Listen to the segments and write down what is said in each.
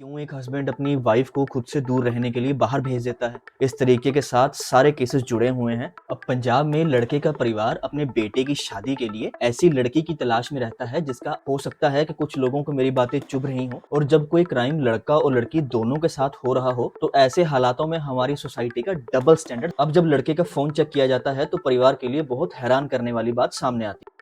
क्यों एक हस्बैंड अपनी वाइफ को खुद से दूर रहने के लिए बाहर भेज देता है। इस तरीके के साथ सारे केसेस जुड़े हुए हैं। अब पंजाब में लड़के का परिवार अपने बेटे की शादी के लिए ऐसी लड़की की तलाश में रहता है जिसका हो सकता है कि कुछ लोगों को मेरी बातें चुभ रही हों, और जब कोई क्राइम लड़का और लड़की दोनों के साथ हो रहा हो तो ऐसे हालातों में हमारी सोसाइटी का डबल स्टैंडर्ड। अब जब लड़के का फोन चेक किया जाता है तो परिवार के लिए बहुत हैरान करने वाली बात सामने आती है।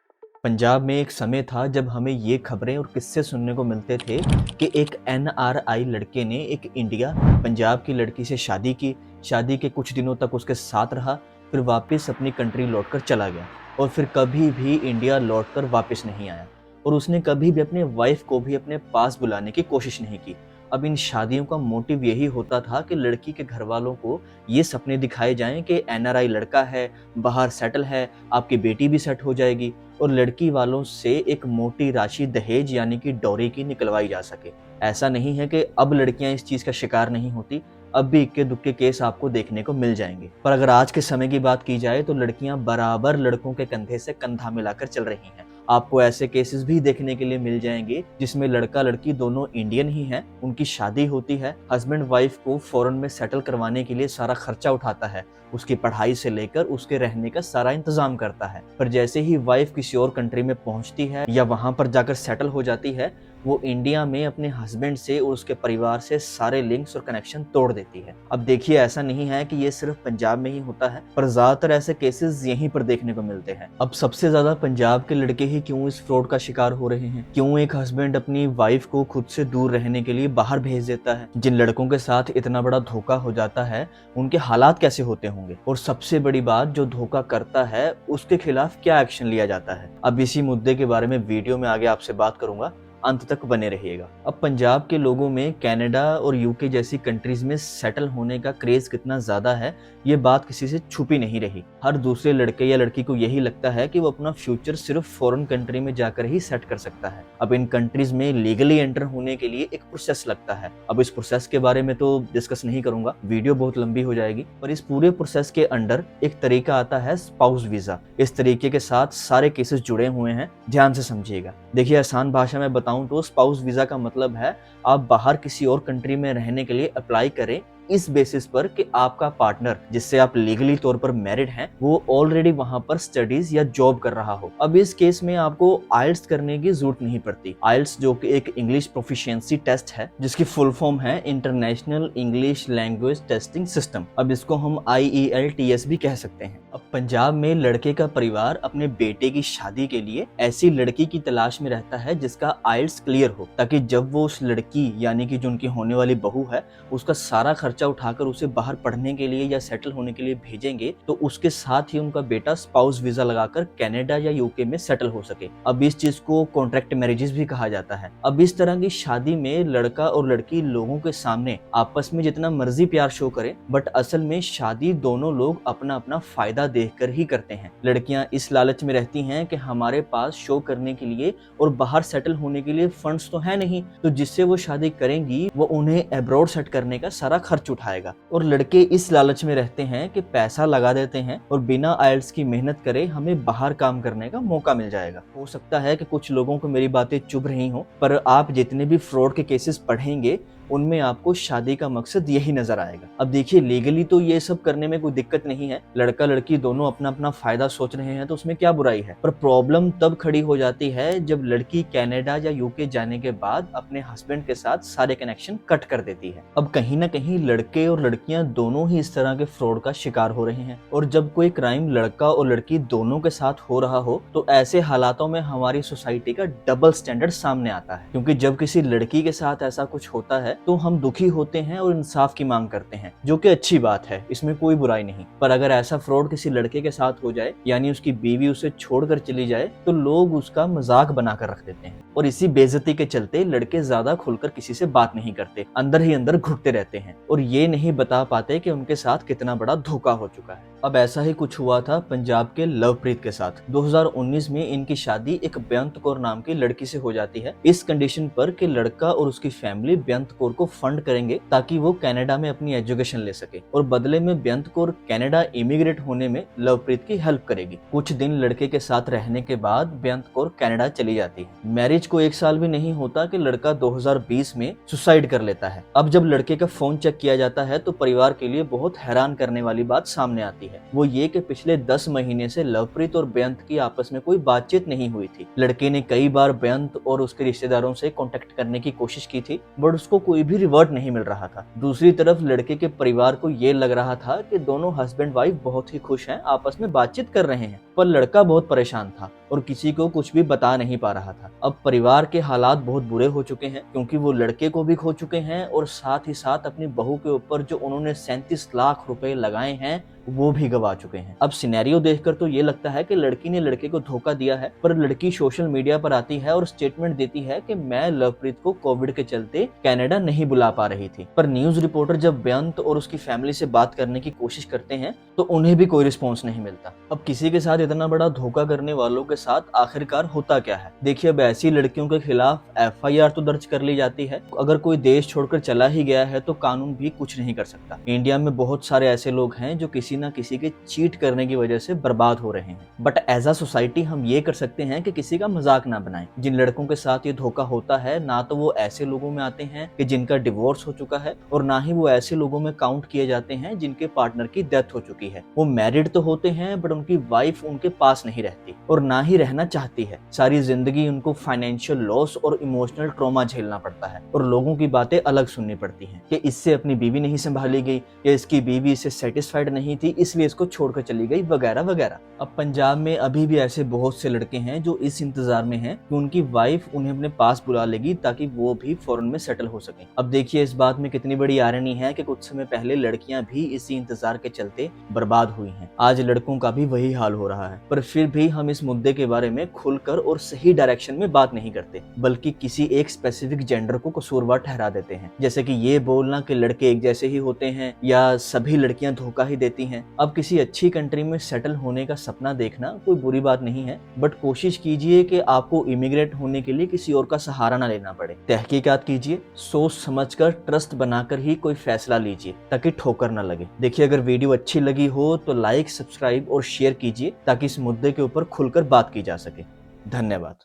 पंजाब में एक समय था जब हमें ये खबरें और किस्से सुनने को मिलते थे कि एक एनआरआई लड़के ने एक इंडिया पंजाब की लड़की से शादी की। शादी के कुछ दिनों तक उसके साथ रहा, फिर वापस अपनी कंट्री लौटकर चला गया और फिर कभी भी इंडिया लौटकर वापस नहीं आया। और उसने कभी भी अपने वाइफ को भी अपने पास बुलाने की कोशिश नहीं की। अब इन शादियों का मोटिव यही होता था कि लड़की के घर वालों को ये सपने दिखाए जाएं कि एनआरआई लड़का है, बाहर सेटल है, आपकी बेटी भी सेट हो जाएगी, और लड़की वालों से एक मोटी राशि दहेज यानी कि डौरी की निकलवाई जा सके। ऐसा नहीं है कि अब लड़कियां इस चीज का शिकार नहीं होती, अब भी इक्के दुक्के केस आपको देखने को मिल जाएंगे। पर अगर आज के समय की बात की जाए तो लड़कियां बराबर लड़कों के कंधे से कंधा मिलाकर चल रही हैं। आपको ऐसे केसेस भी देखने के लिए मिल जाएंगे जिसमें लड़का लड़की दोनों इंडियन ही हैं, उनकी शादी होती है, हस्बैंड वाइफ को फॉरेन में सेटल करवाने के लिए सारा खर्चा उठाता है, उसकी पढ़ाई से लेकर उसके रहने का सारा इंतजाम करता है। पर जैसे ही वाइफ किसी और कंट्री में पहुंचती है या वहां पर जाकर सेटल हो जाती है, वो इंडिया में अपने हस्बैंड से और उसके परिवार से सारे लिंक्स और कनेक्शन तोड़ देती है। अब देखिए, ऐसा नहीं है कि ये सिर्फ पंजाब में ही होता है, पर ज्यादातर ऐसे केसेस यहीं पर देखने को मिलते हैं। अब सबसे ज्यादा पंजाब के लड़के ही क्यों इस फ्रॉड का शिकार हो रहे हैं? क्यों एक हस्बैंड अपनी वाइफ को खुद से दूर रहने के लिए बाहर भेज देता है? जिन लड़कों के साथ इतना बड़ा धोखा हो जाता है उनके हालात कैसे होते होंगे, और सबसे बड़ी बात, जो धोखा करता है उसके खिलाफ क्या एक्शन लिया जाता है? अब इसी मुद्दे के बारे में वीडियो में आगे आपसे बात करूंगा, अंत तक बने रहिएगा। अब पंजाब के लोगों में कनाडा और यूके जैसी कंट्रीज में सेटल होने का क्रेज कितना ज्यादा है, ये बात किसी से छुपी नहीं रही। हर दूसरे लड़के या लड़की को यही लगता है कि वो अपना फ्यूचर सिर्फ फॉरेन कंट्री में जाकर ही सेट कर सकता है। अब इन कंट्रीज में लीगली एंटर होने के लिए एक प्रोसेस लगता है। अब इस प्रोसेस के बारे में तो डिस्कस नहीं करूंगा, वीडियो बहुत लंबी हो जाएगी, पर इस पूरे प्रोसेस के अंडर एक तरीका आता है स्पाउस वीजा। इस तरीके के साथ सारे केसेस जुड़े हुए हैं, ध्यान से समझिएगा। देखिए, आसान भाषा में बताऊं तो स्पाउस वीजा का मतलब है आप बाहर किसी और कंट्री में रहने के लिए अप्लाई करें इस बेसिस पर कि आपका पार्टनर, जिससे आप लीगली तौर पर मैरिड हैं, वो ऑलरेडी वहां पर स्टडीज या जॉब कर रहा हो। अब इस केस में आपको आइल्स करने की जरूरत नहीं पड़ती। आइल्स जो कि एक इंग्लिश प्रोफिशिएंसी टेस्ट है, जिसकी फुल फॉर्म है international English language testing system. अब इसको हम IELTS भी कह सकते हैं। अब पंजाब में लड़के का परिवार अपने बेटे की शादी के लिए ऐसी लड़की की तलाश में रहता है जिसका आइल्स क्लियर हो, ताकि जब वो उस लड़की यानी कि जो उनकी होने वाली बहू है, उसका सारा खर्चा उठाकर उसे बाहर पढ़ने के लिए या सेटल होने के लिए भेजेंगे, तो उसके साथ ही उनका बेटा स्पाउस वीजा लगाकर कनाडा या यूके में सेटल हो सके। अब इस चीज को कॉन्ट्रैक्ट मैरिजेस भी कहा जाता है। अब इस तरह की शादी में लड़का और लड़की लोगों के सामने आपस में जितना मर्जी प्यार शो करे, बट असल में शादी दोनों लोग अपना अपना फायदा देखकर ही करते हैं। लड़कियां इस लालच में रहती हैं कि हमारे पास शो करने के लिए और बाहर सेटल होने के लिए फंड्स तो है नहीं, तो जिससे वो शादी करेंगी वो उन्हें अब्रॉड सेट करने का सारा खर्च उठाएगा। और लड़के इस लालच में रहते हैं कि पैसा लगा देते हैं और बिना आइल्स की मेहनत करे हमें बाहर काम करने का मौका मिल जाएगा। हो सकता है कि कुछ लोगों को मेरी बातें चुभ रही हों, पर आप जितने भी फ्रॉड के केसेस पढ़ेंगे उनमें आपको शादी का मकसद यही नजर आएगा। अब देखिए, लीगली तो ये सब करने में कोई दिक्कत नहीं है, लड़का लड़की दोनों अपना अपना फायदा सोच रहे हैं तो उसमें क्या बुराई है। पर प्रॉब्लम तब खड़ी हो जाती है जब लड़की कनाडा या यूके जाने के बाद अपने हस्बैंड के साथ सारे कनेक्शन कट कर देती है। अब कहीं ना कहीं लड़के और लड़कियां दोनों ही इस तरह के फ्रॉड का शिकार हो रहे हैं, और जब कोई क्राइम लड़का और लड़की दोनों के साथ हो रहा हो तो ऐसे हालातों में हमारी सोसाइटी का डबल स्टैंडर्ड सामने आता है। क्योंकि जब किसी लड़की के साथ ऐसा कुछ होता है तो हम दुखी होते हैं और इंसाफ की मांग करते हैं, जो कि अच्छी बात है, इसमें कोई बुराई नहीं। पर अगर ऐसा फ्रॉड किसी लड़के के साथ हो जाए, यानी उसकी बीवी उसे छोड़कर चली जाए, तो लोग उसका मजाक बनाकर रख देते हैं, और इसी बेइज्जती के चलते लड़के ज्यादा खुलकर किसी से बात नहीं करते, अंदर ही अंदर घुटते रहते हैं और ये नहीं बता पाते कि उनके साथ कितना बड़ा धोखा हो चुका है। अब ऐसा ही कुछ हुआ था पंजाब के लवप्रीत के साथ। 2019 में इनकी शादी एक बेअंत कौर नाम की लड़की से हो जाती है, इस कंडीशन पर कि लड़का और उसकी फैमिली बेअंत कौर को फंड करेंगे ताकि वो कनाडा में अपनी एजुकेशन ले सके और बदले में बेअंत कौर कनाडा इमिग्रेट होने में लवप्रीत की हेल्प करेगी। कुछ दिन लड़के के साथ रहने के बाद बेअंत कौर कनाडा चली जाती है। मैरिज को 1 साल भी नहीं होता कि लड़का 2020 में सुसाइड कर लेता है। अब जब लड़के का फोन चेक किया जाता है तो परिवार के लिए बहुत हैरान करने वाली बात सामने आती है। वो ये कि पिछले 10 महीने से लवप्रीत और बेअंत की आपस में कोई बातचीत नहीं हुई थी। लड़के ने कई बार बेअंत और उसके रिश्तेदारों से कांटेक्ट करने की कोशिश की थी, बट उसको कोई भी रिवर्ट नहीं मिल रहा था। दूसरी तरफ लड़के के परिवार को ये लग रहा था कि दोनों हस्बैंड वाइफ बहुत ही खुश हैं, आपस में बातचीत कर रहे हैं, पर लड़का बहुत परेशान था और किसी को कुछ भी बता नहीं पा रहा था। अब परिवार के हालात बहुत बुरे हो चुके हैं क्योंकि वो लड़के को भी खो चुके हैं और साथ ही साथ अपनी बहू के ऊपर जो उन्होंने 37 लाख रुपए लगाए हैं वो भी गवा चुके हैं। अब सिनेरियो देखकर तो ये लगता है कि लड़की ने लड़के को धोखा दिया है, पर लड़की सोशल मीडिया पर आती है और स्टेटमेंट देती है कि मैं लवप्रीत को कोविड के चलते कनाडा नहीं बुला पा रही थी। पर न्यूज रिपोर्टर जब बेअंत और उसकी फैमिली से बात करने की कोशिश करते हैं तो उन्हें भी कोई रिस्पॉन्स नहीं मिलता। अब किसी के साथ इतना बड़ा धोखा करने वालों के साथ आखिरकार होता क्या है? देखिए, अब ऐसी लड़कियों के खिलाफ FIR तो दर्ज कर ली जाती है। अगर कोई देश छोड़कर चला ही गया है तो कानून भी कुछ नहीं कर सकता। इंडिया में बहुत सारे ऐसे लोग हैं जो किसी ना किसी के चीट करने की वजह से बर्बाद हो रहे हैं, बट एज अ सोसाइटी हम ये कर सकते हैं कि किसी का मजाक ना बनाएं। जिन लड़कों के साथ ये धोखा होता है ना तो वो ऐसे लोगों में आते हैं कि जिनका डिवोर्स हो चुका है और ना ही वो ऐसे लोगों में काउंट किए जाते हैं जिनके पार्टनर की डेथ हो चुकी है। वो मैरिड तो होते हैं बट उनकी वाइफ उनके पास नहीं रहती और ना ही रहना चाहती है। सारी जिंदगी उनको फाइनेंशियल लॉस और इमोशनल ट्रॉमा झेलना पड़ता है और लोगों की बातें अलग सुननी पड़ती हैं कि इससे अपनी बीवी नहीं संभाली गई या इसकी बीवी इससे सेटिस्फाइड नहीं थी इसलिए इसको छोड़कर चली गई, वगैरह वगैरह। अब पंजाब में अभी भी ऐसे बहुत से लड़के हैं जो इस इंतजार में हैं कि उनकी वाइफ उन्हें अपने पास बुला लेगी ताकि वो भी फॉरेन में सेटल हो सके। अब देखिए इस बात में कितनी बड़ी आयरनी है कि कुछ समय पहले लड़कियां भी इसी इंतजार के चलते बर्बाद हुई हैं। आज लड़कों का भी वही हाल हो रहा है, पर फिर भी हम इस मुद्दे के बारे में खुलकर और सही डायरेक्शन में बात नहीं करते, बल्कि किसी एक स्पेसिफिक जेंडर को कसूरवार ठहरा देते हैं। जैसे कि ये बोलना कि लड़के एक जैसे ही होते हैं या सभी लड़कियां धोखा ही देती हैं। अब किसी अच्छी कंट्री में सेटल होने का सपना देखना कोई बुरी बात नहीं है, बट कोशिश कीजिए कि आपको इमिग्रेट होने के लिए किसी और का सहारा ना लेना पड़े। तहकीकात कीजिए, सोच समझकर ट्रस्ट बनाकर ही कोई फैसला लीजिए ताकि ठोकर ना लगे। देखिए, अगर वीडियो अच्छी लगी हो तो लाइक, सब्सक्राइब और शेयर कीजिए ताकि इस मुद्दे के ऊपर खुलकर बात की जा सके। धन्यवाद।